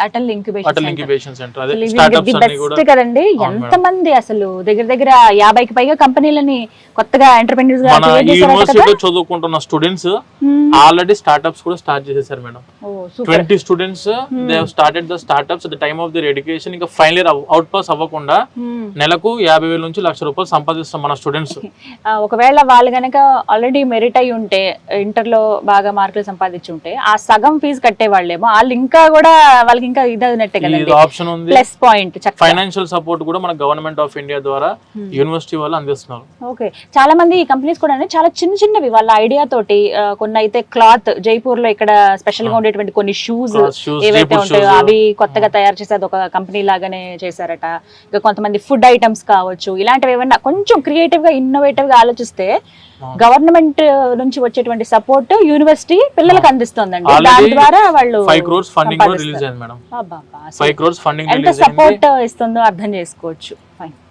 Atal incubation centre అదే startups అన్ని కూడా కదండి. ఎంత మంది అసలు దగ్గర 50కి పైగా కంపెనీలని కొత్తగా ఎంటర్‌ప్రెన్యూర్స్ గా మన క్రియేట్ చేశారు యూనివర్సిటీలో చదువుకుంటున్న స్టూడెంట్స్ ఆల్రెడీ స్టార్టప్స్ కూడా స్టార్ట్ చేసేసారు madam. 20 students they have started the startups at the time of their education. ఇంకా ఫైనల్ ఇయర్ అవుట్ పాస్ అవ్వకుండా నెలకు 50,000 నుంచి ₹1,00,000 సంపాదిస్తాం మన స్టూడెంట్స్. ఒకవేళ వాళ్ళు గనక ఆల్రెడీ మెరిట్ అయి ఉంటే, ఇంటర్ లో బాగా మార్కులు సంపాదించి ఉంటే ఆ సగం ఫీజు కట్టే వాళ్ళేమో వాళ్ళు ఇంకా కూడా వాళ్ళకి ఇంకా ఇదన్నట్టే కదండి, ఆప్షన్ ఉంది. Plus point. ఫైనాన్షియల్ సపోర్ట్ కూడా మన గవర్నమెంట్ ఆఫ్ ఇండియా ద్వారా యూనివర్సిటీ వాళ్ళు అందిస్తున్నారు. ఓకే, చాలా మంది ఈ కంపెనీస్ కూడా చాలా చిన్నవి వాళ్ళ ఐడియా తోటి, కొన్ని అయితే క్లాత్, జైపూర్ లో ఇక్కడ స్పెషల్ గా ఉండేటువంటి కొన్ని షూస్ ఏవైతే ఉంటాయో అవి కొత్తగా తయారు చేసేది ఒక కంపెనీ లాగానే చేశారట. ఇంకా కొంతమంది ఫుడ్ ఐటమ్స్ కావచ్చు, ఇలాంటివి ఏమన్నా కొంచెం క్రియేటివ్ గా ఇన్నోవేటివ్ గా ఆలోచిస్తే గవర్నమెంట్ నుంచి వచ్చేటువంటి సపోర్ట్ యూనివర్సిటీ పిల్లలకు అందిస్తుందండి. దాని ద్వారా వాళ్ళు 5 crores ఫండింగ్ కూడా రిలీజ్ అయింది మేడం. 5 crores ఫండింగ్ ఎంత సపోర్ట్ ఇస్తుందో అర్థం చేసుకోవచ్చు. ఫైన్.